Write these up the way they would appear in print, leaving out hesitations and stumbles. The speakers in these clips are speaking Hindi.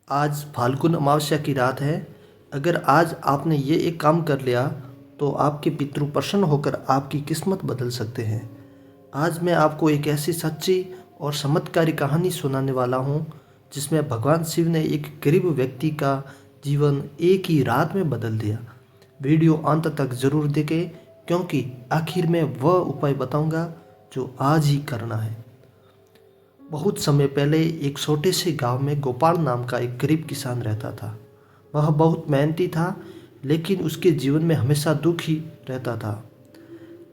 आज फाल्गुन अमावस्या की रात है। अगर आज आपने ये एक काम कर लिया तो आपके पितृ प्रसन्न होकर आपकी किस्मत बदल सकते हैं। आज मैं आपको एक ऐसी सच्ची और चमत्कारी कहानी सुनाने वाला हूँ जिसमें भगवान शिव ने एक गरीब व्यक्ति का जीवन एक ही रात में बदल दिया। वीडियो अंत तक ज़रूर देखें क्योंकि आखिर में वह उपाय बताऊंगा जो आज ही करना है। बहुत समय पहले एक छोटे से गांव में गोपाल नाम का एक गरीब किसान रहता था। वह बहुत मेहनती था लेकिन उसके जीवन में हमेशा दुख ही रहता था।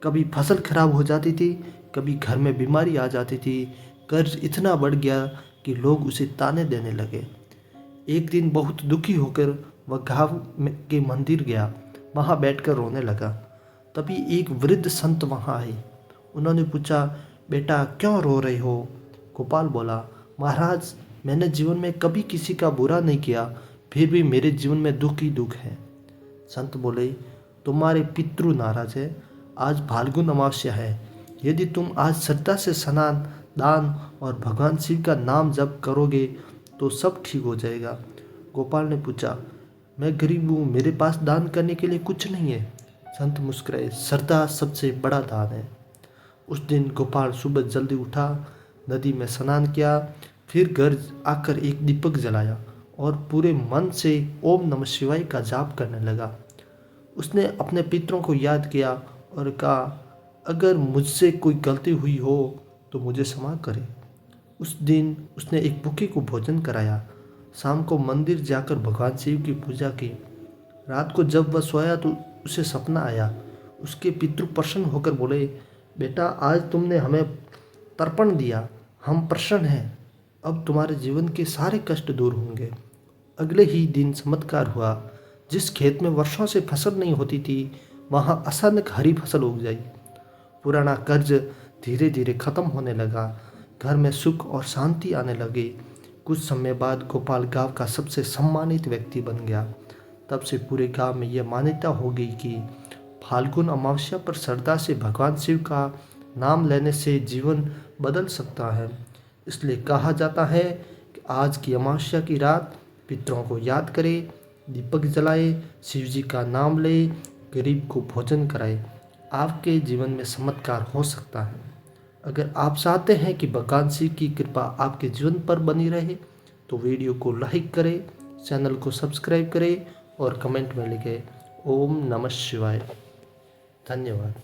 कभी फसल खराब हो जाती थी, कभी घर में बीमारी आ जाती थी। कर्ज इतना बढ़ गया कि लोग उसे ताने देने लगे। एक दिन बहुत दुखी होकर वह के मंदिर गया। वहाँ बैठकर रोने लगा। तभी एक वृद्ध संत वहाँ आए। उन्होंने पूछा, बेटा क्यों रो रहे हो? गोपाल बोला, महाराज मैंने जीवन में कभी किसी का बुरा नहीं किया, फिर भी मेरे जीवन में दुख ही दुख है। संत बोले, तुम्हारे पितृ नाराज है। आज फाल्गुन अमावस्या है। यदि तुम आज श्रद्धा से स्नान, दान और भगवान शिव का नाम जप करोगे तो सब ठीक हो जाएगा। गोपाल ने पूछा, मैं गरीब हूँ, मेरे पास दान करने के लिए कुछ नहीं है। संत मुस्कुराए, श्रद्धा सबसे बड़ा दान है। उस दिन गोपाल सुबह जल्दी उठा, नदी में स्नान किया, फिर घर आकर एक दीपक जलाया और पूरे मन से ओम नमः शिवाय का जाप करने लगा। उसने अपने पितरों को याद किया और कहा, अगर मुझसे कोई गलती हुई हो तो मुझे क्षमा करें। उस दिन उसने एक भूखे को भोजन कराया। शाम को मंदिर जाकर भगवान शिव की पूजा की। रात को जब वह सोया तो उसे सपना आया। उसके पितृ प्रसन्न होकर बोले, बेटा आज तुमने हमें तर्पण दिया, हम प्रसन्न हैं। अब तुम्हारे जीवन के सारे कष्ट दूर होंगे। अगले ही दिन चमत्कार हुआ। जिस खेत में वर्षों से फसल नहीं होती थी वहाँ अचानक हरी फसल उग जाई। पुराना कर्ज धीरे धीरे खत्म होने लगा। घर में सुख और शांति आने लगी। कुछ समय बाद गोपाल गांव का सबसे सम्मानित व्यक्ति बन गया। तब से पूरे गांव में यह मान्यता हो गई कि फाल्गुन अमावस्या पर श्रद्धा से भगवान शिव का नाम लेने से जीवन बदल सकता है। इसलिए कहा जाता है कि आज की अमावस्या की रात पितरों को याद करें, दीपक जलाए, शिव जी का नाम ले, गरीब को भोजन कराए। आपके जीवन में चमत्कार हो सकता है। अगर आप चाहते हैं कि भगवान शिव की कृपा आपके जीवन पर बनी रहे तो वीडियो को लाइक करें, चैनल को सब्सक्राइब करें और कमेंट में लिखें ओम नमः शिवाय। धन्यवाद।